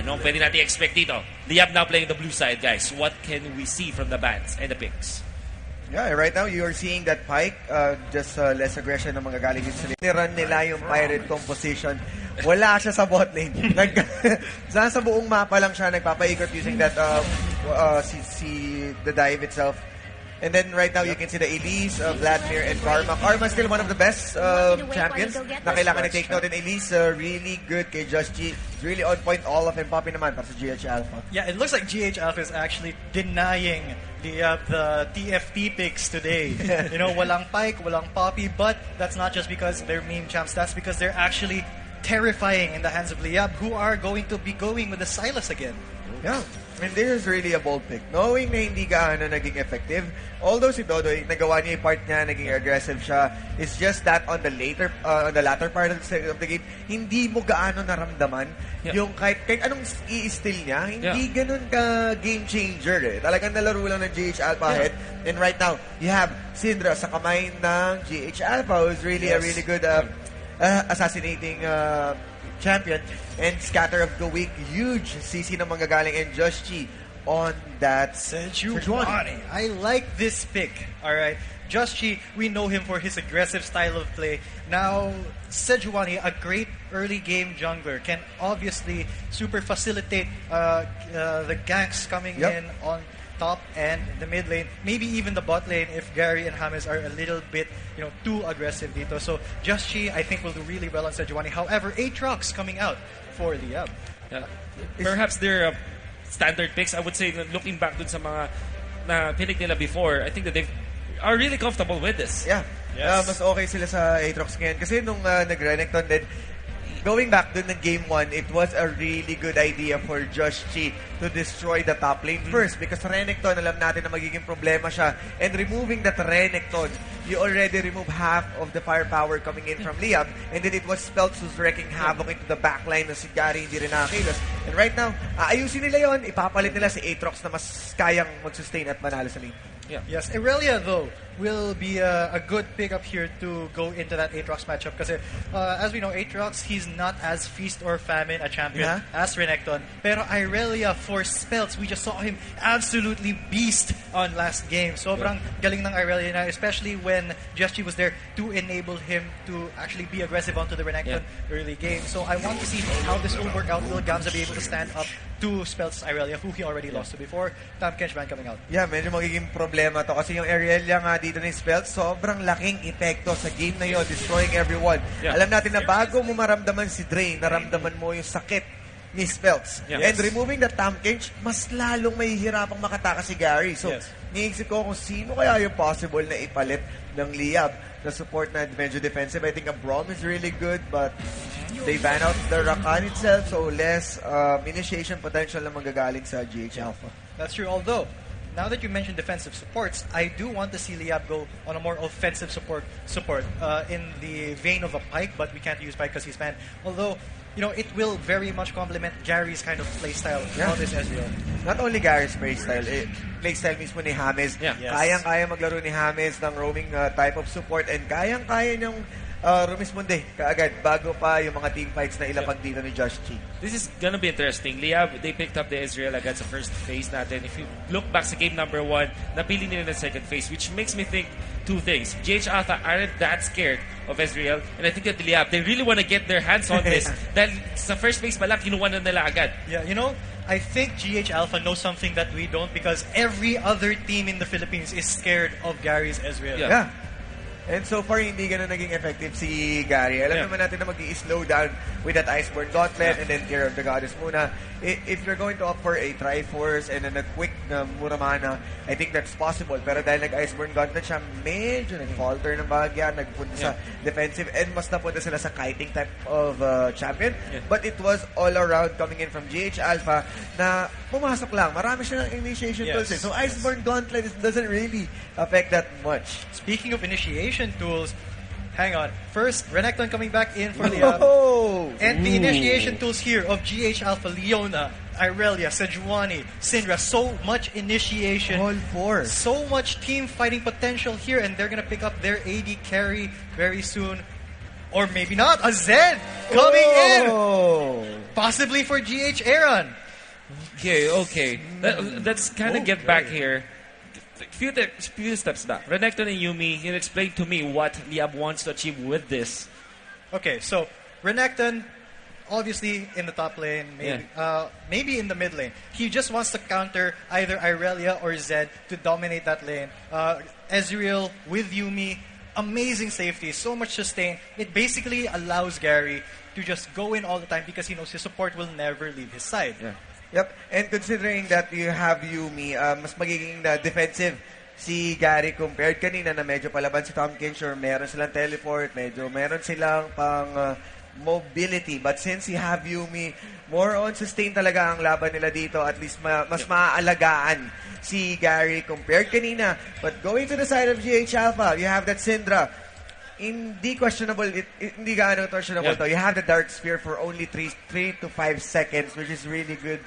Anong pwede natin expect dito? Liyab now playing the blue side, guys. What can we see from the bans and the picks? Yeah, right now you are seeing that Pike, just less aggression ng mga galing sa lane. Nirun nila yung pirate composition. Wala siya sa bot lane. Sa buong mapa lang siya nagpapaikot using that the dive itself. And then right now you can see the Elise, Vladimir, and Karma. Karma is still one of the best champions na kailangan i-take note. And Elise, really good kay Just G. Really on point, all of them. Poppy naman para sa GH Alpha. Yeah, it looks like GH Alpha is actually denying the TFT picks today. You know, walang Pike, walang Poppy, but that's not just because they're meme champs. That's because they're actually terrifying in the hands of Liyab, who are going to be going with the Silas again. Yeah. I mean, this is really a bold pick. Knowing na hindi gaano naging effective, although si Dodoy, nagawa niya yung part niya, naging aggressive siya, it's just that on the latter part of the game, hindi mo gaano naramdaman yung kahit anong i-steal niya, hindi ganun ka game changer eh. Talagang nalaro lang ng GH Alpha head. And right now, you have Syndra sa kamay ng GH Alpha, who's really a really good assassinating champion, and Scatter of the Week, huge CC ng mga galing, and Just Chi on that Sejuani. I like this pick. Alright, Just Chi, we know him for his aggressive style of play. Now, Sejuani, a great early game jungler, can obviously super facilitate the ganks coming in on top and the mid lane, maybe even the bot lane if Gary and James are a little bit, too aggressive dito. So Just Chi, I think, will do really well on Sejuani. However, Aatrox coming out for Liyab. Yeah. Perhaps they're standard picks. I would say, looking back dun sa mga na pinik nila before, I think that they are really comfortable with this. Yeah. Yes. Mas okay sila sa Aatrox ngayon. Kasi nung nag-Renekton din, going back dun ng game 1, it was a really good idea for Just Chi to destroy the top lane first, because Renekton, alam natin na magiging problema siya. And removing that Renekton, you already remove half of the firepower coming in from Liyab, and then it was Spells who's wreaking havoc into the backline na si Gary hindi rin nakakilos. And right now, ayusin nila yon, ipapalit nila si Aatrox na mas kayang mag-sustain at manalo sa lane. Yeah. Yes, Irelia though will be a good pickup here to go into that Aatrox matchup, because as we know, Aatrox, he's not as feast or famine a champion as Renekton. Pero Irelia for spells, we just saw him absolutely beast on last game. Sobrang galing ng Irelia na, especially when Just Chi was there to enable him to actually be aggressive onto the Renekton early game. So I want to see how this will work out. Will Gamza be able to stand up to Spells Irelia, who he already lost to before? Tam Kenchman coming out. Yeah, medyo magiging problema to kasi yung Irelia nga dito ni Spells, sobrang laking epekto sa game na yun, destroying everyone. Alam natin na bago mo maramdaman si Drain, naramdaman mo yung sakit ni Spells. And removing the Tam Kench, mas lalong mahihirapang makataka si Gary. So, niisip ko kung sino kaya yung possible na ipalit ng Liyab na support na medyo defensive. I think a Braum is really good, but they ban out the Rakan itself, so less initiation potential na manggagaling sa GH Alpha. That's true, although now that you mentioned defensive supports, I do want to see Liyab go on a more offensive support in the vein of a Pike, but we can't use Pike because he's banned. Although, it will very much complement Gary's kind of playstyle on this Ezreal. Not only Gary's playstyle, playstyle mismo ni James. Kayang-kaya maglaro ni James ng roaming type of support, and kayang-kaya niyang rumisponde kaagad bago pa yung mga team fights na ilapag dito ni Just Chi. This is gonna be interesting. Liyab, they picked up the Ezreal agad sa first phase natin. If you look back sa game number 1, napili nila na second phase, which makes me think two things. GH Alpha aren't that scared of Ezreal, and I think that Liyab, they really want to get their hands on this. Dahil sa first phase pa lang, kinuha na nila agad. Yeah, I think GH Alpha knows something that we don't, because every other team in the Philippines is scared of Gary's Ezreal. Yeah. And so far, hindi ganun naging effective si Gary. Alam naman natin na mag-i-slow down with that Iceborne Gauntlet and then Tear of the Goddess muna. If you're going to opt for a Triforce and then a quick mura mana, I think that's possible. Pero dahil nag-Iceborne Gauntlet siya, medyo nag-falter ng bagya, nagpunta sa defensive, and mas napunta sila sa kiting type of champion. But it was all around coming in from GH Alpha na pumasok lang. Marami siya ng initiation tools. So Iceborne Gauntlet doesn't really affect that much. Speaking of initiation tools, hang on. First, Renekton coming back in for Liyab. And the initiation tools here of GH Alpha, Leona, Irelia, Sejuani, Syndra. So much initiation. All four. So much team fighting potential here, and they're going to pick up their AD carry very soon. Or maybe not. A Zed coming in. possibly for GH Aaron. Okay. Let's kind of get back here. Few steps back. Renekton and Yumi, you explain to me what Liyab wants to achieve with this. Okay, so Renekton, obviously in the top lane, maybe in the mid lane. He just wants to counter either Irelia or Zed to dominate that lane. Ezreal with Yumi, amazing safety, so much sustain. It basically allows Gary to just go in all the time because he knows his support will never leave his side. Yeah. Yep, and considering that you have Yumi, mas magiging defensive si Gary compared kanina na medyo palaban si Tom Kinshore, meron silang teleport, meron silang pang mobility. But since you have Yumi, more on sustain talaga ang laban nila dito. At least mas maaalagaan si Gary compared kanina. But going to the side of GH Alpha, you have that Syndra. Hindi questionable, hindi gaano questionable to. You have the Dark Sphere for only 3 to 5 seconds, which is really good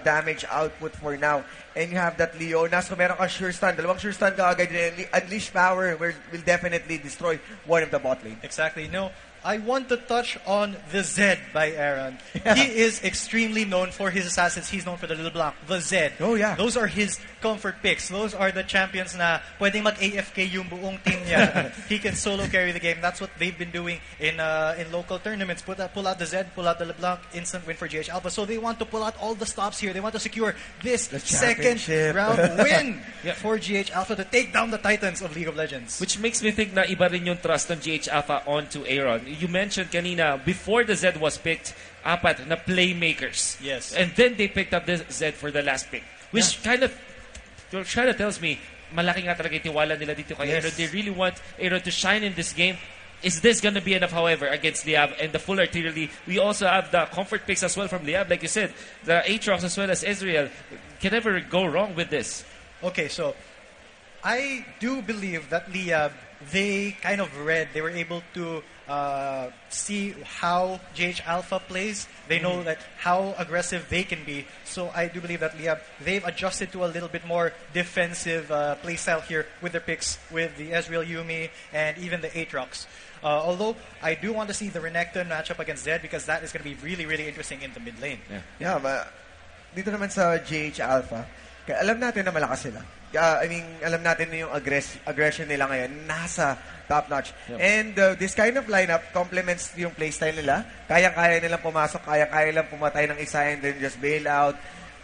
damage output for now. And you have that Leona, so meron ka sure stun. Dalawang sure stun ka agad. Unleash power will definitely destroy one of the bot lane. Exactly. No, I want to touch on the Zed by Aaron. Yeah. He is extremely known for his assassins. He's known for the Little Blanc, the Zed. Oh, yeah. Those are his comfort picks. Those are the champions na pwedeng mag-AFK yung buong team niya. He can solo carry the game. That's what they've been doing in local tournaments. Pull out the Zed, pull out the LeBlanc, instant win for GH Alpha. So they want to pull out all the stops here. They want to secure this second round win for GH Alpha to take down the Titans of League of Legends. Which makes me think na iba rin yung trust ng GH Alpha onto Aaron. You mentioned kanina, before the Zed was picked, apat na playmakers. Yes. And then they picked up the Zed for the last pick. Which kind of tells me, malaki nga talaga tiwala nila dito kay Aaron. They really want Aaron to shine in this game. Is this going to be enough, however, against Liyab and the full artillery? We also have the comfort picks as well from Liyab. Like you said, the Aatrox as well as Ezreal. Can never go wrong with this. Okay, so I do believe that Liyab, they kind of they were able to see how GH Alpha plays. They know that how aggressive they can be. So I do believe that Liyab, they've adjusted to a little bit more defensive playstyle here with their picks, with the Ezreal Yumi and even the Aatrox. Although I do want to see the Renekton matchup against Zed because that is going to be really, really interesting in the mid lane. Yeah, but dito naman sa GH Alpha, alam natin na malakas sila. Alam natin na yung aggression nila ngayon nasa top-notch. Yep. And this kind of lineup complements yung playstyle nila. Kaya-kaya nilang pumasok, kaya-kaya nilang pumatay ng isa and then just bail out.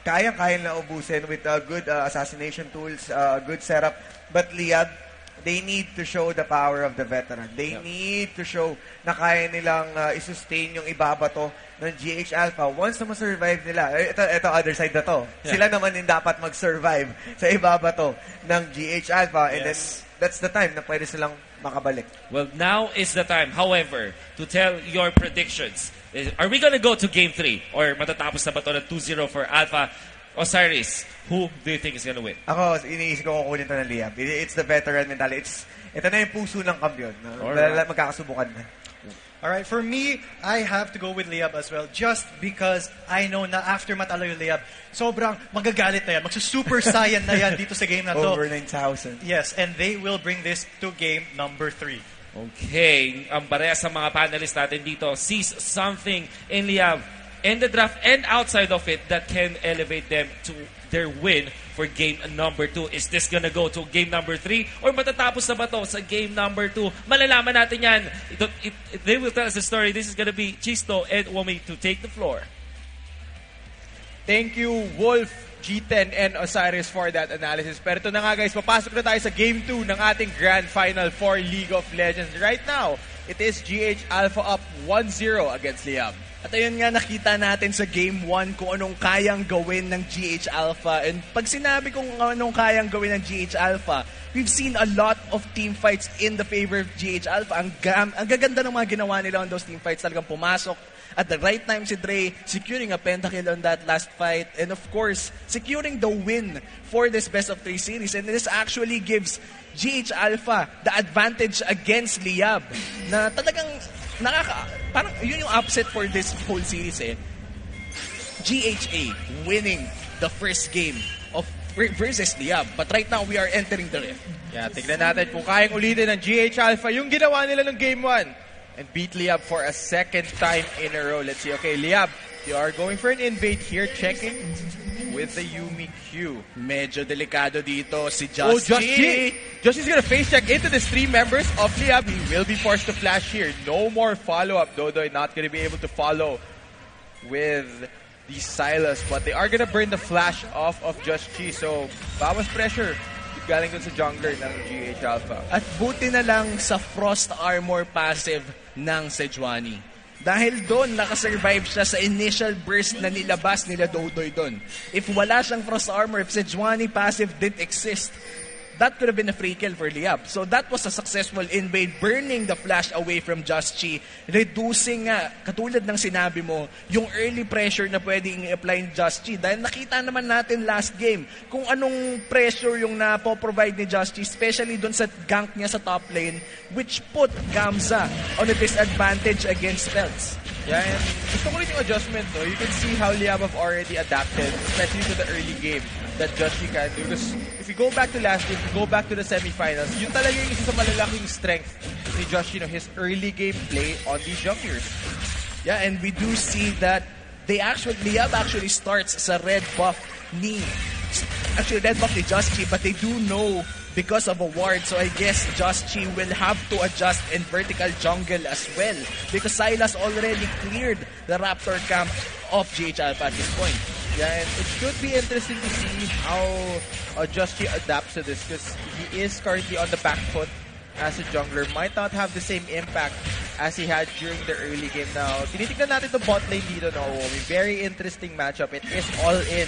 Kaya-kaya nilang ubusin with good assassination tools, good setup. But Liyab, they need to show the power of the veteran. They need to show na kaya nilang isustain yung ibabato ng GH Alpha once na ma-survive nila. Ito other side na to. Sila naman din dapat mag-survive sa ibabato ng GH Alpha and then that's the time na pwede silang makabalik. Well, now is the time, however, to tell your predictions. Are we gonna go to Game 3? Or matatapos na ba ito ng 2-0 for Alpha? Osiris, who do you think is gonna win? Ako, iniisip ko kukunin ito ng Liyab. It's the veteran mentality. Ito na yung puso ng kampiyon. Magkakasubukan na. Alright, for me, I have to go with Liyab as well just because I know na after matalo yung Liyab, sobrang magagalit na yan. Magsusuper saiyan na yan dito sa game na to. Over 9,000. Yes, and they will bring this to game number 3. Okay, ang pareha sa mga panelists natin dito sees something in Liyab in the draft and outside of it that can elevate them to their win for game number 2. Is this gonna go to game number 3 or matatapos na ba to sa game number 2? Malalaman natin yan. They will tell us the story. This is gonna be Chisto and Womi to take the floor. Thank you, Wolf, G10, and Osiris for that analysis. Pero ito na nga guys, papasok na tayo sa game 2 ng ating Grand Final for League of Legends. Right now, it is GH Alpha up 1-0 against Liyab. At ayun nga, nakita natin sa Game 1 kung anong kayang gawin ng GH Alpha. And pag sinabi kung anong kayang gawin ng GH Alpha, we've seen a lot of team fights in the favor of GH Alpha. Ang gaganda ng mga ginawa nila on those team fights. Talagang pumasok at the right time si Dre, securing a pentakill on that last fight. And of course, securing the win for this best of 3 series. And this actually gives GH Alpha the advantage against Liyab. Na talagang parang yun yung upset for this whole series eh. GHA winning the first game of versus Liyab. But right now, we are entering the rift. Yeah, tignan natin kung kayang ulitin ng GH Alpha yung ginawa nila ng Game 1 and beat Liyab for a second time in a row. Let's see. Okay, Liyab They are going for an invade here, checking with the Yumi Q. Medyo delikado dito si Oh, Just Just G. G! Just G's gonna face check into these 3 members of Liyab. He will be forced to flash here. No more follow-up. Dodoy not gonna be able to follow with the Silas, but they are gonna burn the flash off of Just G. So, bawas pressure. Galing dun sa jungler ng GH Alpha. At buti na lang sa Frost Armor passive ng Sejuani. Dahil doon, nakasurvive siya sa initial burst na nilabas nila Dodoy doon. If wala siyang Frost Armor, if Sejuani passive didn't exist, that could have been a free kill for Liyab. So that was a successful invade, burning the flash away from Just Chi, reducing nga, katulad ng sinabi mo, yung early pressure na pwedeng i-apply ni Just Chi. Dahil nakita naman natin last game kung anong pressure yung napo-provide ni Just Chi, especially dun sa gank niya sa top lane, which put Gamza on a disadvantage against Spells. Yeah, and gusto ko rin yung adjustment, no? You can see how Liyab have already adapted, especially to the early game that Just Chi can do. Because if you go back to last game, if you go back to the semifinals, yun talaga yung isa sa malalaking strength ni Just Chi, no? His early game play on the junglers. Yeah, and we do see that Liyab actually starts sa red buff ni Just Chi, but they do know because of a ward. So I guess Just Chi will have to adjust in vertical jungle as well because Silas already cleared the Raptor camp of GH Alpha at this point. Yeah, and it should be interesting to see how Just Chi adapts to this because he is currently on the back foot as a jungler. Might not have the same impact as he had during the early game. Now, tinitignan natin the bot lane dito, no? Very interesting matchup. It is all in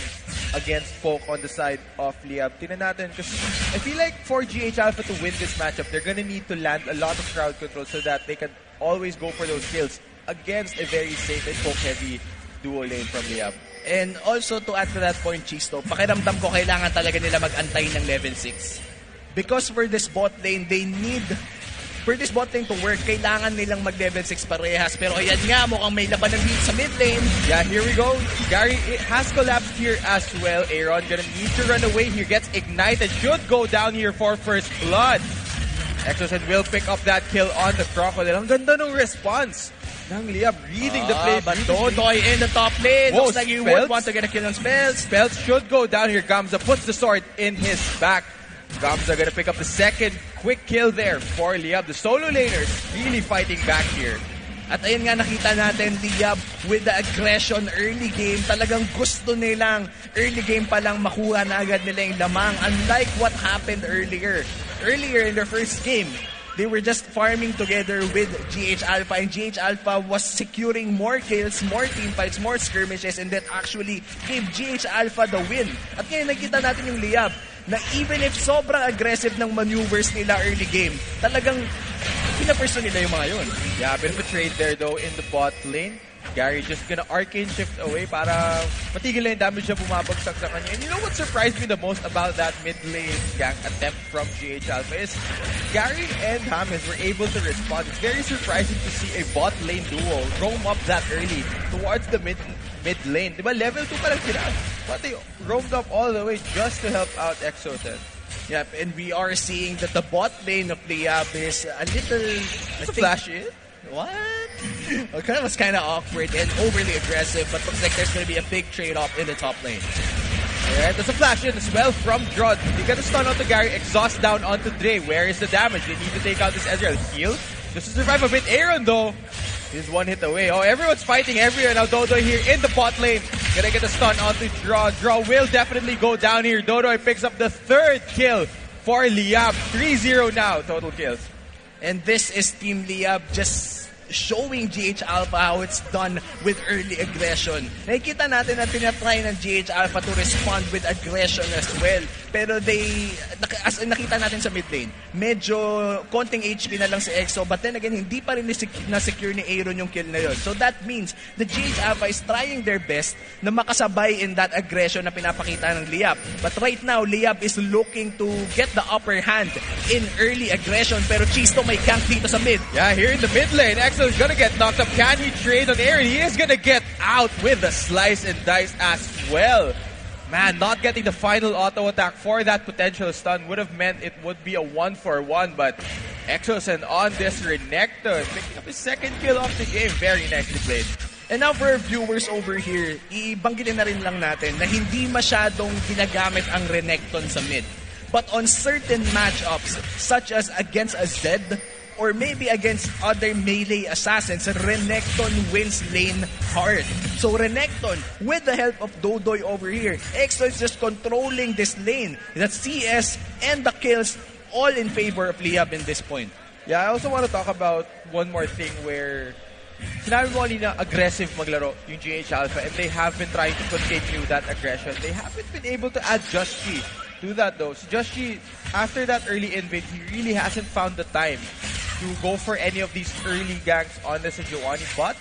against Poke on the side of Liyab. Tingnan natin because I feel like for GH Alpha to win this matchup, they're gonna need to land a lot of crowd control so that they can always go for those kills against a very safe and poke-heavy duo lane from Liyab. And also to add to that point, Chisto, pakiramdam ko kailangan talaga nila mag-antay ng level 6. Because for this bot lane, for this bot lane to work, kailangan nilang mag-level 6 parehas. Pero ayan nga, mukhang may labanan dito sa mid lane. Yeah, here we go. Gary has collapsed here as well. Aaron gonna need to run away here. Gets ignited. Should go down here for first blood. Exocet will pick up that kill on the Crocodile. Ang ganda ng response ng Liyab, reading the play. But Dodoy in the top lane. Whoa, Looks like he would want to get a kill on Spells. Spells should go down here. Gamza puts the sword in his back. Gamza gonna pick up the second quick kill there for Liyab. The solo laners really fighting back here. At ayun nga, nakita natin Liyab with the aggression early game. Talagang gusto nilang early game pa lang makuha na agad nila yung lamang. Unlike what happened earlier. Earlier in their first game, they were just farming together with GH Alpha, and GH Alpha was securing more kills, more teamfights, more skirmishes, and that actually gave GH Alpha the win. At ngayon nakita natin yung Liyab na even if sobrang aggressive ng maneuvers nila early game, talagang pinaperson nila yung mga yun. Yeah, bit of a trade there though in the bot lane. Gary just gonna arcane shift away para matigil na yung damage na bumabagsak sa kanya. And you know what surprised me the most about that mid lane gank attempt from GH Alpha is Gary and James were able to respond. It's very surprising to see a bot lane duo roam up that early towards the mid lane. Diba level 2 pa lang sila, but they roamed up all the way just to help out Exoten. Yep, and we are seeing that the bot lane of Liyab is a little... It's a flash in. What? It was kind of awkward and overly aggressive, but looks like there's going to be a big trade-off in the top lane. Alright, there's a flash in as well from Drod. They got a stun onto Gary, exhaust down onto Dre. Where is the damage? They need to take out this Ezreal. Heal. Just to survive a bit. Aaron though, is one hit away. Oh, everyone's fighting everywhere now. Dodo here in the bot lane. Gonna get a stun onto Draw. Draw will definitely go down here. Dodo picks up the third kill for Liyab. 3-0 now, total kills. And this is Team Liyab just showing GH Alpha how it's done with early aggression. Nakikita natin na tinatry ng GH Alpha to respond with aggression as well. Pero as nakita natin sa mid lane, medyo konting HP na lang si EXO, but then again, hindi pa rin na-secure ni Aaron yung kill na yun. So that means the GH Alpha is trying their best na makasabay in that aggression na pinapakita ng Liyab. But right now, Liyab is looking to get the upper hand in early aggression. Pero Chisto may gank dito sa mid. Yeah, here in the mid lane, EXO is gonna get knocked up. Can he trade on Aaron? He is gonna get out with the slice and dice as well. Man, not getting the final auto attack for that potential stun would have meant it would be a 1-for-1, but Exosen on this Renekton, picking up his second kill of the game. Very nicely played. And now for our viewers over here, ibanggitin na rin lang natin na hindi masyadong ginagamit ang Renekton sa mid. But on certain matchups, such as against a Zed, or maybe against other melee assassins, Renekton wins lane hard. So Renekton, with the help of Dodoy over here, EXO is just controlling this lane. The CS and the kills all in favor of Liyab in this point. Yeah, I also want to talk about one more thing where sinabi mo na aggressive maglaro yung GH Alpha and they have been trying to continue that aggression. They haven't been able to add Just G to that though. So Just G, after that early invade, he really hasn't found the time to go for any of these early ganks on the Sejuani, but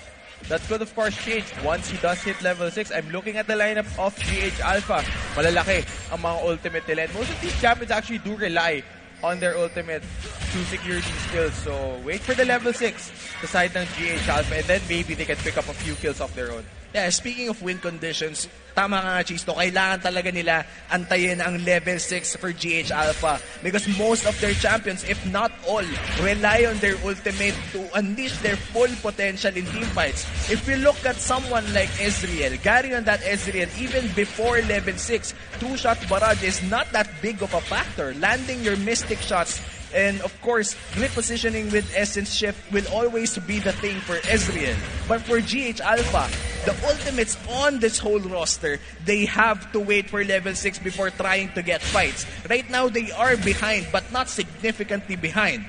that could of course change once he does hit level 6. I'm looking at the lineup of GH Alpha. Malalaki ang mga ultimate nila. And most of these champions actually do rely on their ultimate to secure these kills. So wait for the level 6 the side ng GH Alpha and then maybe they can pick up a few kills of their own. Yeah, speaking of win conditions, tama nga Chisto, kailangan talaga nila antayin ang level 6 for GH Alpha because most of their champions, if not all, rely on their ultimate to unleash their full potential in teamfights. If we look at someone like Ezreal, carrying on that Ezreal, even before level 6, two-shot barrage is not that big of a factor. Landing your mystic shots and of course, repositioning with Essence Shift will always be the thing for Ezreal. But for GH Alpha, the ultimates on this whole roster, they have to wait for level 6 before trying to get fights. Right now, they are behind, but not significantly behind.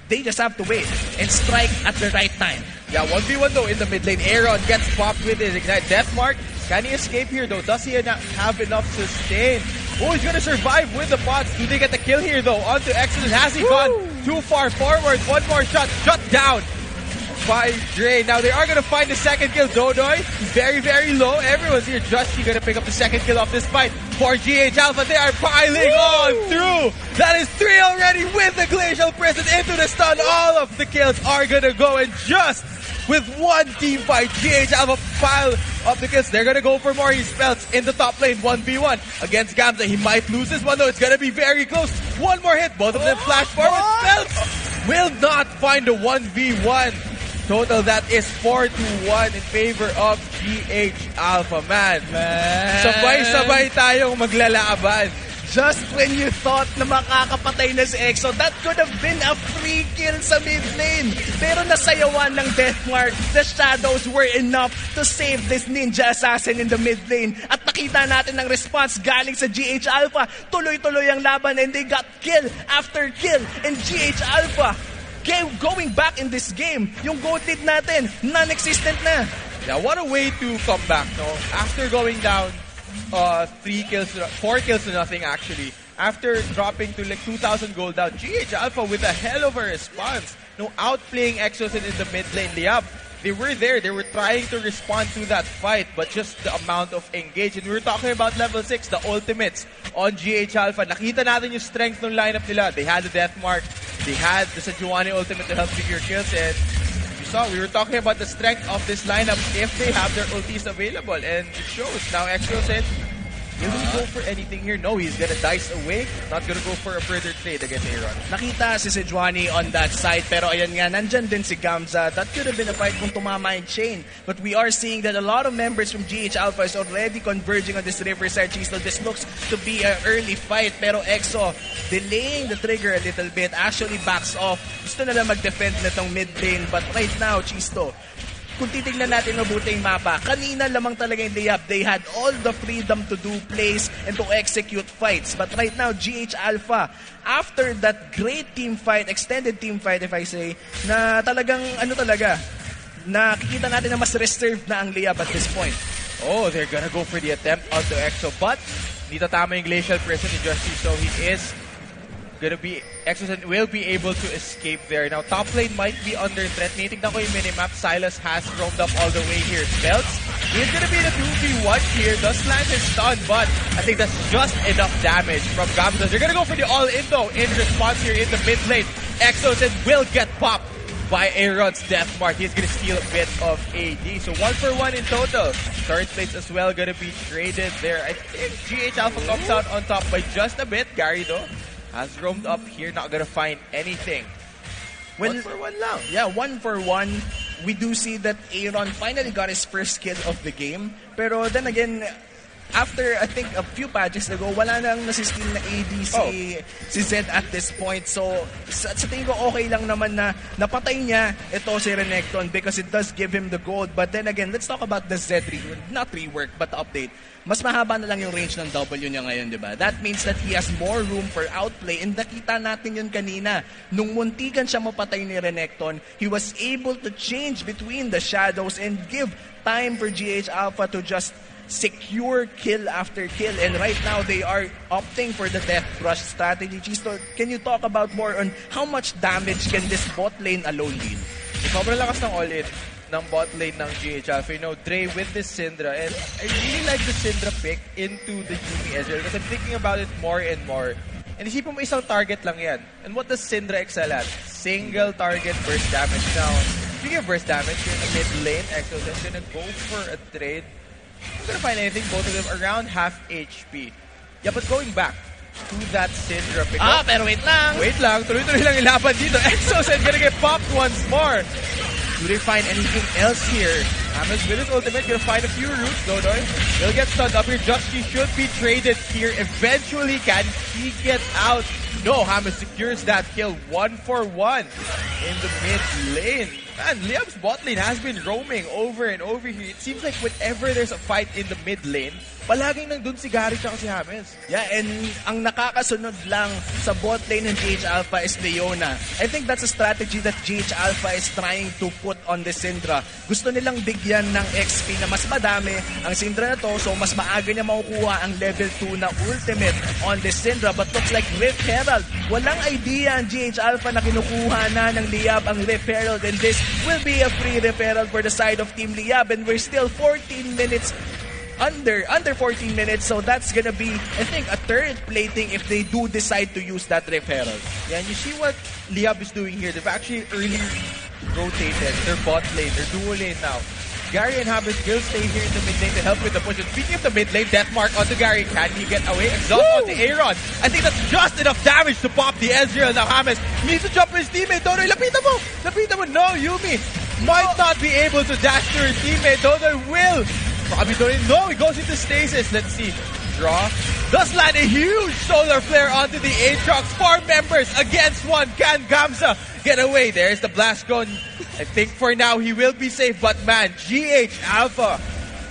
They just have to wait and strike at the right time. Yeah, 1v1 though in the mid lane. Aaron gets popped with his Ignite. Death Mark, can he escape here though? Does he have enough sustain? Oh, he's gonna survive with the pots. Do they get the kill here though? Onto Excellent. Has he gone too far forward? One more shot. Shut down by Dre. Now they are gonna find the second kill. Dodoy, very, very low. Everyone's here. Justy gonna pick up the second kill of this fight for GH Alpha. They are piling on through. That is 3 already with the Glacial Prison into the stun. All of the kills are gonna go, and just with one team fight, GH Alpha pile up the kills. They're gonna go for more. He spells in the top lane, 1v1 against Gamza. He might lose this one though. It's gonna be very close. One more hit. Both of them flash forward. Spells will not find a 1v1. Total, that is 4-1 in favor of GH Alpha. Man. Sabay-sabay tayong maglalaban. Just when you thought na makakapatay na si EXO, that could have been a free kill sa mid lane. Pero nasayawan ng Deathmark, the shadows were enough to save this ninja assassin in the mid lane. At nakita natin ng response galing sa GH Alpha. Tuloy-tuloy ang laban and they got kill after kill. And GH Alpha, going back in this game, yung gold lead natin, non-existent na. Yeah, what a way to come back, no? After going down 4 kills to nothing actually. After dropping to like 2,000 gold down, GH Alpha with a hell of a response. No, outplaying Exos in the mid lane. Liyab, they were there. They were trying to respond to that fight, but just the amount of engage. And we were talking about level 6, the ultimates on GH Alpha. Nakita natin yung strength ng lineup nila. They had the Death Mark. They had the Sejuani ultimate to help secure kills. And you saw, we were talking about the strength of this lineup if they have their ultis available. And it shows. Now Exo said, will he go for anything here? No, he's gonna dice away. Not gonna go for a further trade against Aaron. Nakita si Sejuani on that side, pero ayan nga, nandyan din si Gamza. That could have been a fight kung tumama yung chain. But we are seeing that a lot of members from GH Alpha is already converging on this Riverside cheese. So this looks to be an early fight, pero EXO delaying the trigger a little bit, actually backs off. Gusto na lang mag-defend na tong mid lane, but right now, Chisto, kung titignan natin mabuti yung mapa, kanina lamang talaga yung Liyab. They had all the freedom to do plays and to execute fights. But right now, GH Alpha, after that great team fight, extended team fight if I say, na talagang nakikita natin na mas reserved na ang Liyab at this point. Oh, they're gonna go for the attempt onto EXO, but hindi tatama yung Glacial Prison ni Justy, so he is gonna be, Exos will be able to escape there. Now, top lane might be under threat. Natingnan ko yung minimap. Silas has roamed up all the way here. Spells, he's gonna be in a 2v1 here. Does land his stun, but I think that's just enough damage from Gamza. They're gonna go for the all-in though, in response here in the mid lane. Exos will get popped by Aaron's Death Mark. He's gonna steal a bit of AD. So 1-for-1 in total. Third place as well gonna be traded there. I think GH Alpha comes out on top by just a bit. Gary though has roamed up here, not gonna find anything. 1-for-1 lang. Yeah, 1-for-1 we do see that Aaron finally got his first kill of the game. Pero then again, after I think a few patches ago, wala nang nasisteal na AD si Zed at this point. So sa tingin ko okay lang naman na napatay niya ito si Renekton because it does give him the gold. But then again, let's talk about the Zed not rework but the update. Mas mahaba na lang yung range ng W niya ngayon, di ba? That means that he has more room for outplay. And nakita natin yun kanina. Nung muntikan siya mapatay ni Renekton, he was able to change between the shadows and give time for GH Alpha to just secure kill after kill, and right now they are opting for the death rush strategy. Chisto, can you talk about more on how much damage can this bot lane alone deal? Sobrang lakas ng all-in ng bot lane ng GH Alpha. You know, Dre with this Syndra, and I really like the Syndra pick into the Yuumi Ezreal because I'm thinking about it more and more. And isipin mo isang target lang yan. And what does Syndra excel at? Single target burst damage. Now, speaking of burst damage, you're in the mid lane, Exos is gonna go for a trade. I'm gonna find anything, both of them around half HP. Yeah, but going back to that Syndra pick. Pero wait lang. Wait lang, tuloy-tuloy lang ilaban dito. Exos is gonna get popped once more. Do they find anything else here? Hammers with his ultimate, gonna find a few roots. Dodoy, he'll get stunned up here. Justy should be traded here. Eventually, can he get out? No, Hammers secures that kill 1-for-1 in the mid lane. Man, Liyab's bot lane has been roaming over and over here. It seems like whenever there's a fight in the mid lane, palaging nandun si Gary tsaka si James. Yeah, and ang nakakasunod lang sa bot lane ng GH Alpha is Leona. I think that's a strategy that GH Alpha is trying to put on the Syndra. Gusto nilang bigyan ng XP na mas madami ang Syndra na to, so mas maaga niya makukuha ang level 2 na ultimate on the Syndra. But looks like Rift Herald. Walang idea ang GH Alpha na kinukuha na ng Liyab ang Rift Herald, and this will be a free Rift Herald for the side of Team Liyab, and we're still 14 minutes under 14 minutes, so that's gonna be, I think, a third plating if they do decide to use that Rift Herald. Yeah, and you see what Liyab is doing here. They've actually early rotated their bot lane, their dual lane now. Gary and Hammers will stay here in the mid lane to help with the push. And speaking of the mid lane, death mark onto Gary. Can he get away? Exhaust onto Aaron. I think that's just enough damage to pop the Ezreal. Now Hammers needs to jump his teammate. Dodoy, lapitan mo! Lapitan mo! No, Yuumi might not be able to dash to her teammate. Dodoy will. Probably don't know. He goes into stasis. Let's see. Draw. Does land a huge solar flare onto the Aatrox. 4 members against 1. Can Gamza get away? There's the blast gun. I think for now he will be safe. But man, GH Alpha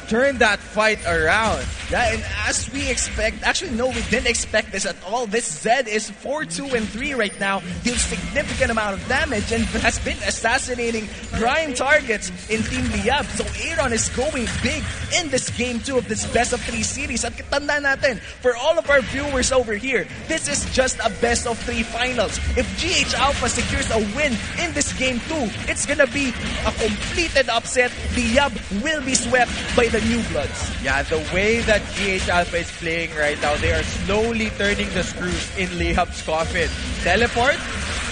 turned that fight around. Yeah, and as we expect, actually no, we didn't expect this at all. This Zed is 4-2-3 right now, deals significant amount of damage and has been assassinating prime targets in Team Liyab. So Aaron is going big in this game 2 of this best of 3 series. At tanda natin, for all of our viewers over here, this is just a best of 3 finals. If GH Alpha secures a win in this game 2, it's gonna be a completed upset. Liyab will be swept by the New Bloods. Yeah, the way that GH Alpha is playing right now, they are slowly turning the screws in Lihab's coffin. Teleport?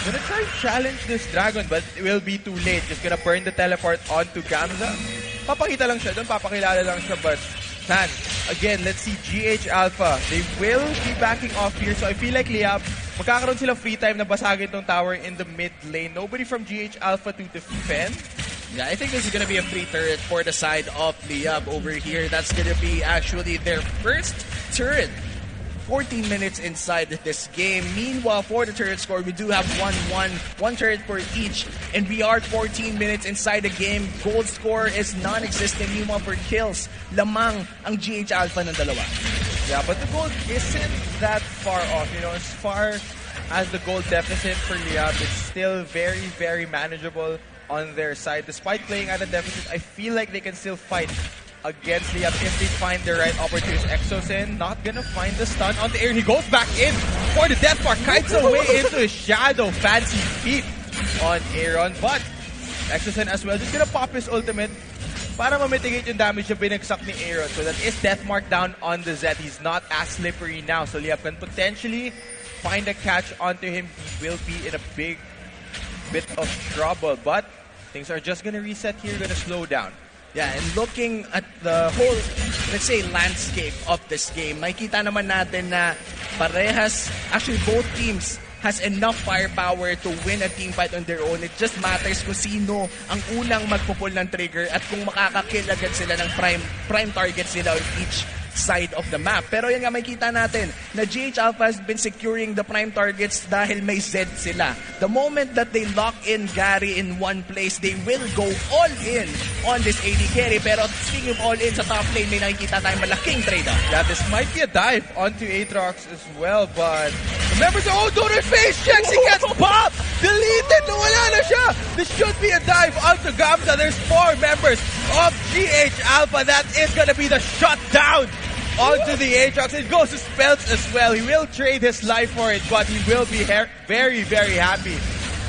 Gonna try and challenge this dragon, but it will be too late. Just gonna burn the teleport onto Gamza. Papakita lang siya doon, papakilala lang siya, but man, again, let's see GH Alpha. They will be backing off here, so I feel like Liyab, magkakaroon sila free time na basagin tong tower in the mid lane. Nobody from GH Alpha to defend. Yeah, I think this is going to be a free turret for the side of Liyab over here. That's going to be actually their first turret. 14 minutes inside this game. Meanwhile, for the turret score, we do have 1-1. 1 turret for each. And we are 14 minutes inside the game. Gold score is non-existent. Meanwhile, for kills, lamang ang GH Alpha ng dalawa. Yeah, but the gold isn't that far off. You know, as far as the gold deficit for Liyab, it's still very, very manageable on their side. Despite playing at a deficit, I feel like they can still fight against Liyab if they find the right opportunities. Exosen not gonna find the stun on the air. He goes back in for the death mark. Kites away into his shadow. Fancy feet on Aaron. But Exosen as well just gonna pop his ultimate para ma-mitigate yung damage na binagsak ni Aaron. So that is death mark down on the Zed. He's not as slippery now. So Liyab can potentially find a catch onto him. He will be in a big bit of trouble, but things are just gonna reset here, gonna slow down. Yeah, and looking at the whole, let's say, landscape of this game, makita naman natin na parehas, actually both teams has enough firepower to win a team fight on their own. It just matters kung sino ang unang magpupull ng trigger at kung makakakill agad sila ng prime targets nila on each side of the map. Pero yan nga, makikita natin na GH Alpha has been securing the prime targets dahil may Z sila. The moment that they lock in Gary in one place, they will go all in on this AD carry. Pero speaking of all in, sa top lane, may nakikita tayong malaking trade-off. Yeah, this might be a dive onto Aatrox as well, but remember the Dodo face checks, he gets popped! Deleted! Nawala na siya! This should be a dive onto Gamza. There's 4 members of GH Alpha. That is gonna be the shutdown onto the Aatrox. It goes to Spells as well. He will trade his life for it, but he will be very, very happy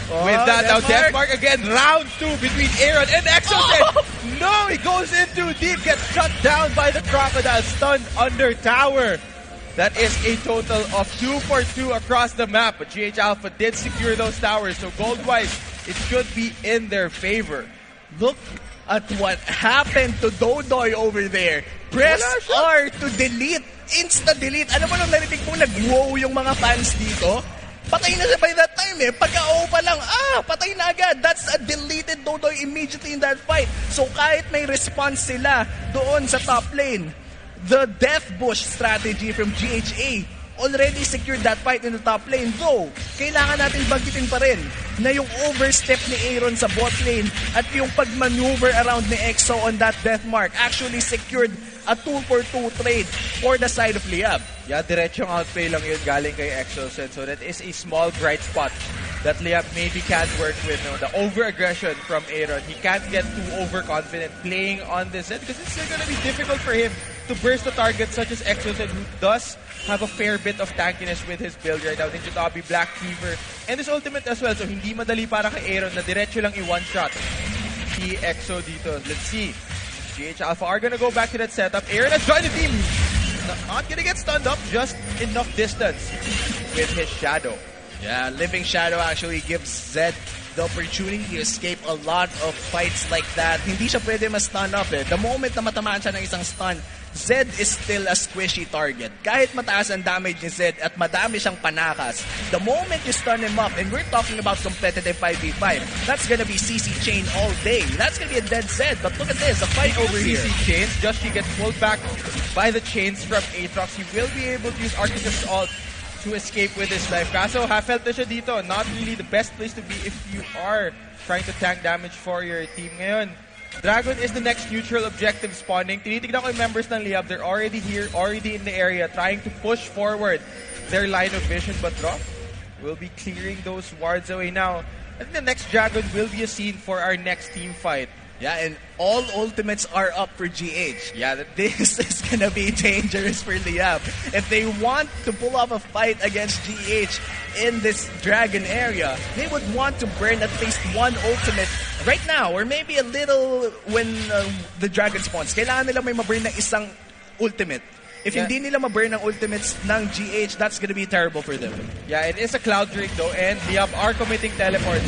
with that. Now, Deathmark again, round 2 between Aaron and Exocet. No, he goes in too deep, gets shut down by the Crocodile, stunned under tower. That is a total of 2 for 2 across the map, but GH Alpha did secure those towers, so gold-wise, it should be in their favor. Look at what happened to Dodoy over there. Press R to delete. Insta-delete. Alam mo nung narinig mong nag-wow yung mga fans dito? Patay na siya by that time eh. Pagka-O pa lang, patay na agad. That's a deleted Dodoy immediately in that fight. So kahit may response sila doon sa top lane, the Death Bush strategy from GHA already secured that fight in the top lane. Though, kailangan natin banggitin pa rin na yung overstep ni Aaron sa bot lane at yung pag-maneuver around ni Exo on that Deathmark actually secured a 2 for 2 trade for the side of Liyab. Yeah, diretsong outplay lang yun galing kay Exocet. So that is a small bright spot that Liyab maybe can't work with. No? The over-aggression from Aaron. He can't get too overconfident playing on this end because it's still going to be difficult for him to burst the target such as Exocet, who does have a fair bit of tankiness with his build right now. Ninja Tabi, Black Fever, and his ultimate as well. So hindi madali para kay Aaron na diretso lang i-one-shot si Exo dito. Let's see. GH Alpha are gonna go back to that setup. Aaron has joined the team. Not gonna get stunned up, just enough distance with his Shadow. Yeah, Living Shadow actually gives Zed the opportunity to escape a lot of fights like that. Hindi siya pwede ma-stun up eh. The moment na matamaan siya ng isang stun, Zed is still a squishy target. Kahit mataas ang damage ni Zed at madami siyang panakas, the moment you stun him up, and we're talking about competitive 5v5, that's gonna be CC chain all day. That's gonna be a dead Zed. But look at this, a fight over here. CC chains, just he gets pulled back by the chains from Aatrox. He will be able to use Arcticus ult to escape with his life. Kaso, half-health na siya dito. Not really the best place to be if you are trying to tank damage for your team ngayon. Dragon is the next neutral objective spawning. Tinitignan ko yung members ng Liyab. They're already here, already in the area, trying to push forward their line of vision. But Rock will be clearing those wards away now. I think the next Dragon will be a scene for our next team fight. Yeah, and all ultimates are up for GH. Yeah, this is gonna be dangerous for Liyab. If they want to pull off a fight against GH in this Dragon area, they would want to burn at least one ultimate right now, or maybe a little when the Dragon spawns. Kailangan nila may maburn na isang ultimate. If hindi nila maburn ang ultimates ng GH, that's gonna be terrible for them. Yeah, it is a Cloud Drake though, and Liyab are committing teleports.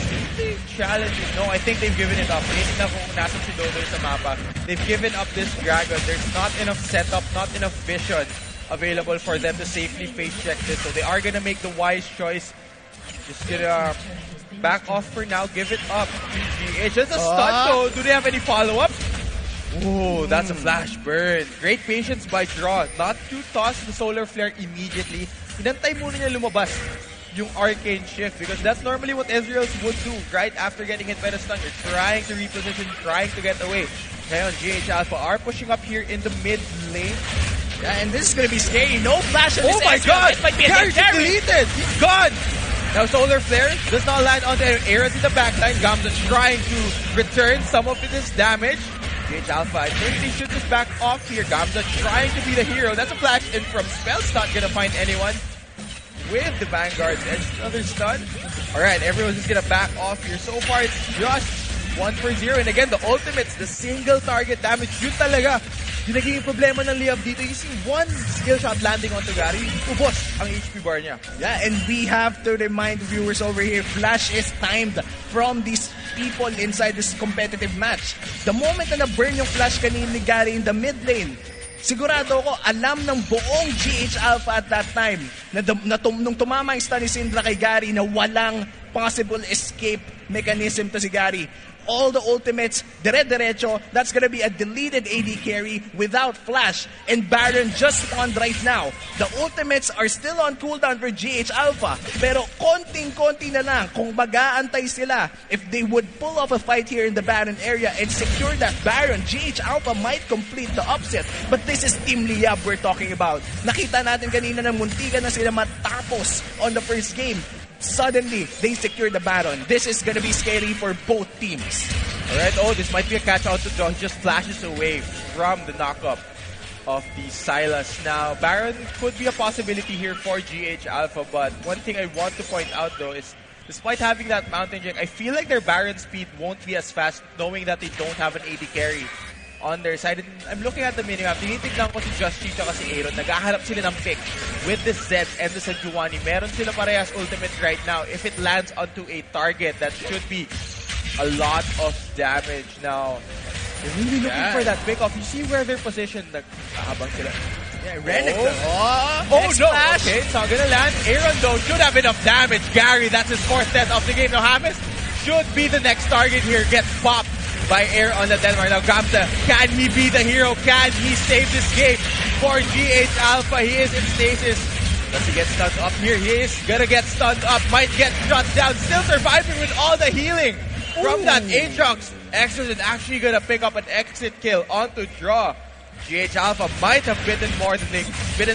Challenging. No, I think they've given it up. Hindi na kung nasan si Dodo sa mapa. They've given up this Dragon. There's not enough setup, not enough vision available for them to safely face check this. So they are gonna make the wise choice. Just gonna back off for now, give it up. GH, just a stun though. Do they have any follow-up? Oh, that's a flash burn. Great patience by Draw. Not to toss the Solar Flare immediately. Inantay muna niya lumabas yung Arcane Shift because that's normally what Ezreals would do right after getting hit by the stun. You're trying to reposition, trying to get away. Ngayon, GH Alpha are pushing up here in the mid lane. Yeah, and this is going to be scary. No flash on this my Ezreal. God! It might be a Carry's dead carry. deleted! He's gone! Now Solar Flare does not land onto Aaron in the backline. Gamza trying to return some of this damage. GH Alpha, I think they should just back off here. Gamza trying to be the hero. That's a flash in from Spell's not gonna find anyone with the Vanguard's edge. Another stun. Alright, everyone's just gonna back off here. So far, it's just 1 for 0. And again, the ultimates, the single target damage, yun talaga. Yung naging problema ng Liyab dito, you see one skill shot landing onto Gary, ubos ang HP bar niya. Yeah, and we have to remind viewers over here, Flash is timed from these people inside this competitive match. The moment na na-burn yung Flash kanina ni Gary in the mid lane, sigurado ko, alam ng buong GH Alpha at that time na nung tumama yung stun ni Syndra kay Gary na walang possible escape mechanism to si Gary. All the ultimates, dire-derecho, that's gonna be a deleted AD carry without flash. And Baron just spawned right now. The ultimates are still on cooldown for GH Alpha. Pero konting-konti na lang kung mag-aantay sila. If they would pull off a fight here in the Baron area and secure that Baron, GH Alpha might complete the upset. But this is Team Liyab we're talking about. Nakita natin kanina na muntikan na sila matapos on the first game. Suddenly, they secure the Baron. This is gonna be scary for both teams. Alright, oh, this might be a catch out to John. Just flashes away from the knockup of the Sylas. Now, Baron could be a possibility here for GH Alpha, but one thing I want to point out though is, despite having that Mountain Jet, I feel like their Baron speed won't be as fast knowing that they don't have an AD carry on their side. And I'm looking at the minimap. Tinitignan ko si Just Chi at si Aaron. Naghahanap sila ng pick with the Zed and the Sejuani. Meron sila parehas ultimate right now. If it lands onto a target, that should be a lot of damage. Now, they're really looking for that pick off. You see where they're positioned. Nagkahabang sila. Yeah, Renekton. Oh no! Flash. Okay, it's not gonna land. Aaron though should have enough damage. Gary, that's his fourth death of the game. Now James should be the next target here. Gets popped by Air on the Denmark. Now Gamsa, can he be the hero? Can he save this game for GH Alpha? He is in stasis. Does he get stunned up here? He is gonna get stunned up. Might get shot down. Still surviving with all the healing from that Aatrox. Exos is actually gonna pick up an exit kill onto Draw. GH Alpha might have bitten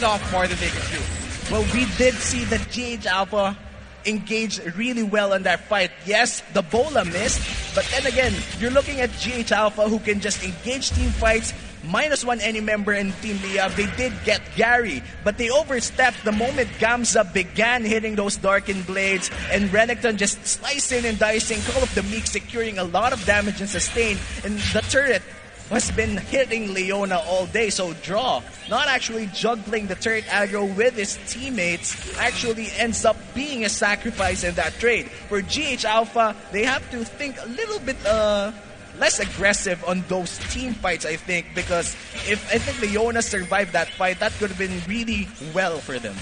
off more than they can chew. Well, we did see that GH Alpha engaged really well on that fight. Yes, the Bola missed, but then again, you're looking at GH Alpha who can just engage team fights, -1 any member in Team Liyab. They did get Gary, but they overstepped the moment Gamza began hitting those Darkened Blades, and Renekton just slicing and dicing, Call of the Meek securing a lot of damage and sustain, and the turret has been hitting Leona all day. So Draw, not actually juggling the turret aggro with his teammates, actually ends up being a sacrifice in that trade. For GH Alpha, they have to think a little bit less aggressive on those team fights, I think, because if I think Leona survived that fight, that could have been really well for them.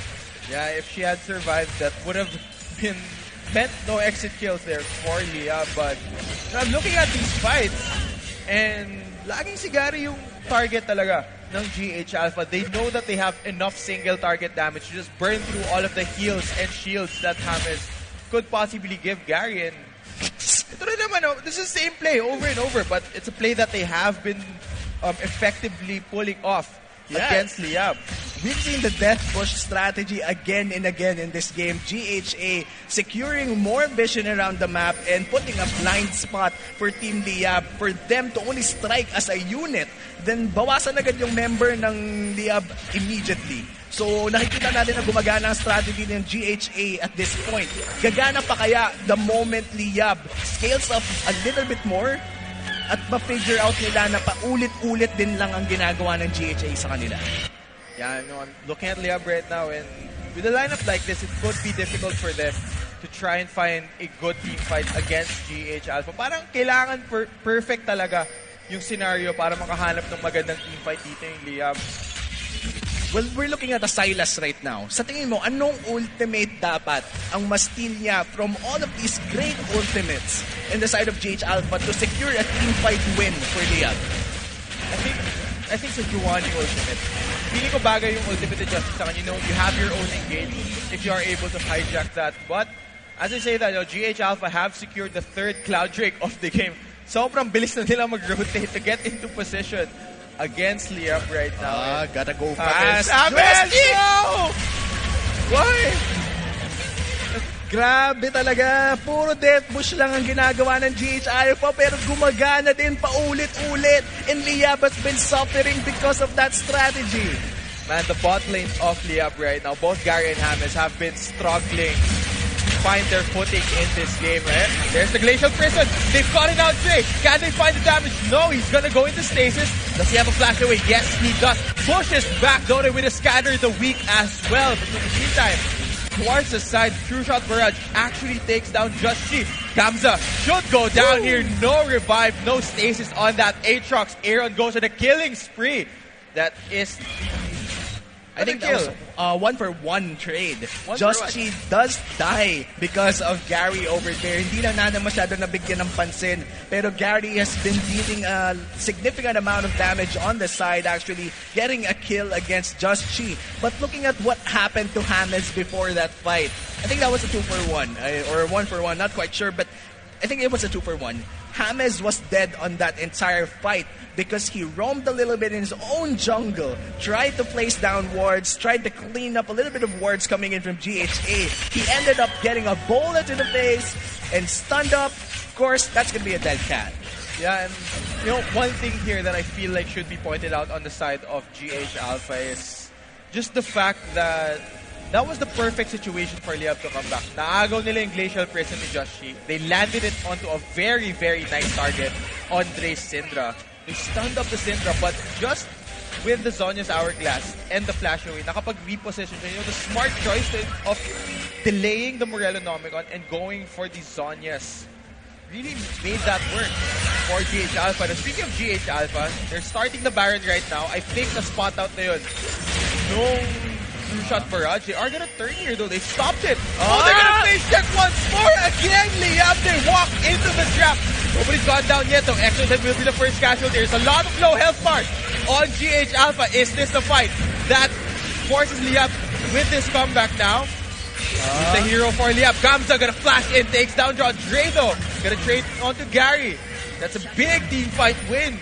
Yeah, if she had survived, that would have been meant no exit kills there for Leah. But I'm looking at these fights, and laging si Gary yung target talaga ng GH Alpha. They know that they have enough single target damage to just burn through all of the heals and shields that James could possibly give Gary. And ito rin naman, this is the same play over and over, but it's a play that they have been effectively pulling off against Liyab. We've seen the death push strategy again and again in this game. GHA securing more vision around the map and putting a blind spot for Team Liyab for them to only strike as a unit. Then bawasan agad yung member ng Liyab immediately. So nakikita natin na gumagana ang strategy ng GHA at this point. Gagana pa kaya the moment Liyab scales up a little bit more at ma-figure out nila na paulit-ulit din lang ang ginagawa ng GHA sa kanila. Yeah, no, I'm looking at Liyab right now, and with a lineup like this, it could be difficult for them to try and find a good team fight against GH Alpha. Parang kailangan perfect talaga yung scenario para makahanap ng magandang team fight dito yung Liyab. Well, we're looking at the Sylas right now. Sa tingin mo, anong ultimate dapat ang ma-steal niya from all of these great ultimates in the side of GH Alpha to secure a team fight win for Liyab? I think sa Juwani ultimate. Feeling ko bagay yung ultimate adjustment sa kanya. You know, you have your own engage if you are able to hijack that. But, as I say that, GH Alpha have secured the third Cloud Drake of the game. Sobrang bilis na nila mag-rotate to get into position against Liyab right now. Gotta go fast. No! Why? Grabe talaga. Puro death push lang ang ginagawa ng GH Alpha pero gumagana din paulit-ulit. And Liyab has been suffering because of that strategy. Man, the bot lane of Liyab right now, both Gary and James have been struggling to find their footing in this game, right? There's the Glacial Prison. They've got it out Drake. Can they find the damage? No, he's gonna go into stasis. Does he have a flash away? Yes, he does. Pushes back Dota with a scatter the weak as well. But in the meantime, towards the side, True Shot Barrage actually takes down Just Chi. Gamza should go down here. No revive, no stasis on that Aatrox. Aaron goes on a killing spree. That is I think that was 1-for-1 trade. One Just for one. Chi does die because of Gary over there. Hindi na Nana masyado nabigyan ng pansin. Pero Gary has been dealing a significant amount of damage on the side, actually getting a kill against Just Chi. But looking at what happened to James before that fight, I think that was a 2-for-1 or a 1-for-1, not quite sure, but I think it was a 2-for-1. James was dead on that entire fight because he roamed a little bit in his own jungle, tried to place down wards, tried to clean up a little bit of wards coming in from GHA. He ended up getting a bullet to the face and stunned up. Of course, that's going to be a dead cat. Yeah, and you know, one thing here that I feel like should be pointed out on the side of GH Alpha is just the fact that that was the perfect situation for Liyab to come back. Naagaw nila yung Glacial Prison ni Just Chi. They landed it onto a very, very nice target on Dre's Syndra. They stunned up the Syndra, but just with the Zhonya's Hourglass and the flash away, nakapag-reposition siya. You know, the smart choice of delaying the Morellonomicon and going for the Zhonyas really made that work for GH Alpha. Now, speaking of GH Alpha, they're starting the Baron right now. I think the spot out na yun. No two-shot barrage. They are gonna turn here though. They stopped it. Oh, they're gonna face check once more again. Liyab, they walk into the trap. Nobody's gone down yet though. Exoset will be the first casualty. There's a lot of low health bars on GH Alpha. Is this the fight that forces Liyab with this comeback now? He's the hero for Liyab. Gamza gonna flash in, takes down John. Dre though, gonna trade onto Gary. That's a big team fight win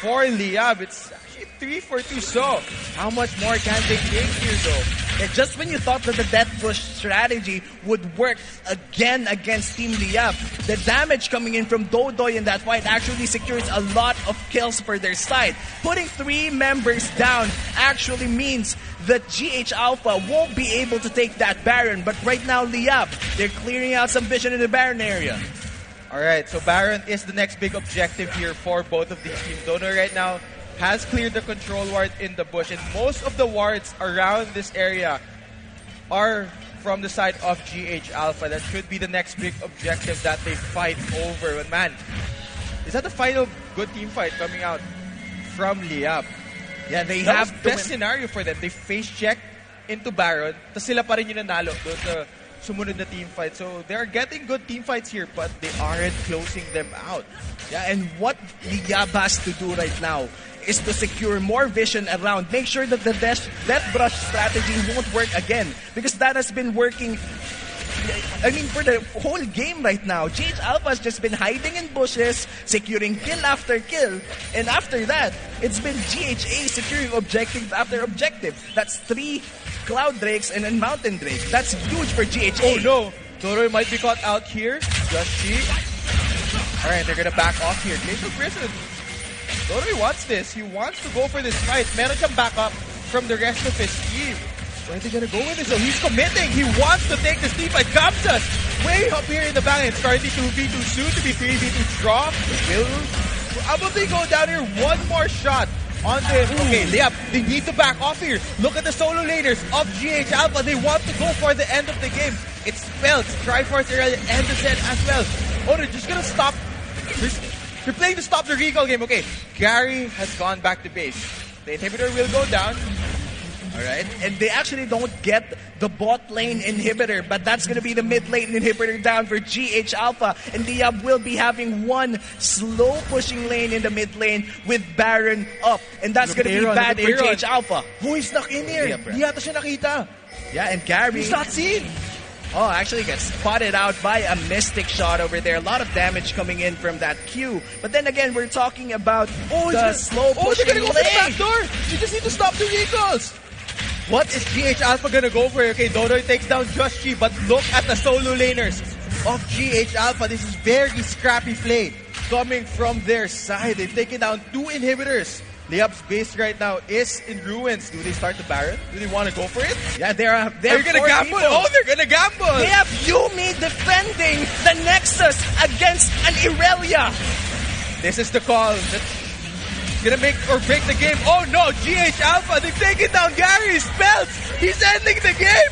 for Liyab. It's 3-for-2. So, how much more can they take here though? And just when you thought that the death push strategy would work again against Team Liyab, the damage coming in from Dodoy in that fight actually secures a lot of kills for their side. Putting 3 members down actually means that GH Alpha won't be able to take that Baron. But right now, Liyab, they're clearing out some vision in the Baron area. Alright, so Baron is the next big objective here for both of these teams. Dono right now has cleared the control ward in the bush, and most of the wards around this area are from the side of GH Alpha. That should be the next big objective that they fight over. But man, is that the final good team fight coming out from Liyab? Yeah, they That have was best scenario for them. They face check into Baron, tapos sila pa rin yung nanalo doon sa sumunod na team fight. So they're getting good team fights here, but they aren't closing them out. Yeah, and what Liyab has to do right now is to secure more vision around. Make sure that the death brush strategy won't work again, because that has been working, I mean, for the whole game right now. GH Alpha has just been hiding in bushes, securing kill after kill, and after that, it's been GHA securing objective after objective. That's 3 Cloud Drakes and a Mountain Drake. That's huge for GHA. Oh no! Toroy might be caught out here. Just Chi. Alright, they're gonna back off here. Glacial Prison. Toroy wants this. He wants to go for this fight. Meron siyang backup from the rest of his team. Where are they gonna go with this? So he's committing. He wants to take this team fight. Kamsa way up here in the back. It's starting 2v2 soon to be 3v2 draw. Will probably go down here. One more shot on this. Okay, Liyab, they need to back off here. Look at the solo laners of GH Alpha. They want to go for the end of the game. It's Spells, Triforce Irelia, and the Zed as well. Oh, they're just gonna stop. They're playing to stop the recall game. Okay, Gary has gone back to base. The inhibitor will go down. Alright, and they actually don't get the bot lane inhibitor, but that's going to be the mid lane inhibitor down for GH Alpha, and Liyab will be having one slow pushing lane in the mid lane with Baron up, and that's going to be bad for GH Alpha. Who is stuck in here? Di yata siya nakita. Yeah, and Gary... He's not seen. Oh, actually gets spotted out by a Mystic Shot over there. A lot of damage coming in from that Q. But then again, we're talking about the slow pushing they're gonna go for the lane. back door. You just need to stop the recalls. What is GH Alpha gonna go for? Okay, Dodoy takes down Just Chi, but look at the solo laners of GH Alpha. This is very scrappy play coming from their side. They've taken down 2 inhibitors. Liyab's base right now is in ruins. Do they start the Baron? Do they want to go for it? Yeah, they're gonna gamble. Oh, they're gonna gamble. They have Yumi defending the Nexus against an Irelia. This is the call that's gonna make or break the game. Oh no, GH Alpha, they've taken down Gary. Spells, he's ending the game.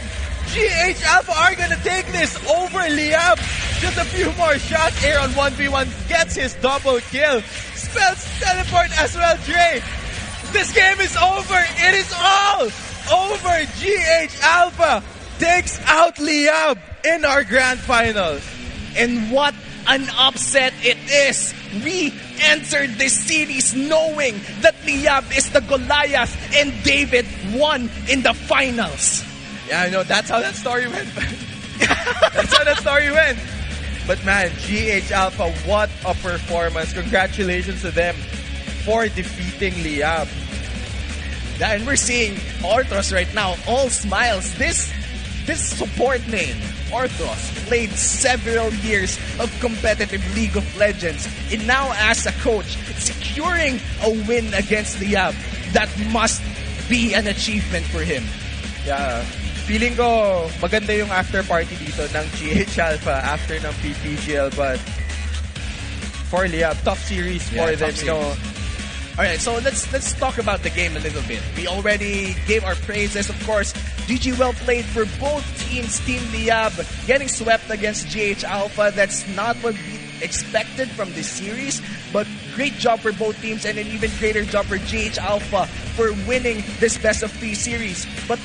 GH Alpha are gonna take this over Liyab. Just a few more shots. Air on 1v1 gets his double kill. Spells teleport as well, Dre. This game is over. It is all over. GH Alpha takes out Liyab in our grand finals. And what an upset it is. We entered this series knowing that Liyab is the Goliath and David won in the finals. Yeah, I know. That's how that story went. That's how that story went. But man, GH Alpha, what a performance. Congratulations to them for defeating Liyab. Yeah, and we're seeing Orthros right now, all smiles. This support name, Orthros, played several years of competitive League of Legends. And now as a coach, securing a win against Liyab, that must be an achievement for him. Yeah. Feeling ko maganda yung after party dito ng GH Alpha after ng PPGL, but for Liyab, tough series for them, you know. Alright, so let's talk about the game a little bit. We already gave our praises, of course. GG well played for both teams. Team Liyab getting swept against GH Alpha. That's not what we expected from this series, but great job for both teams and an even greater job for GH Alpha for winning this best of 3 series. But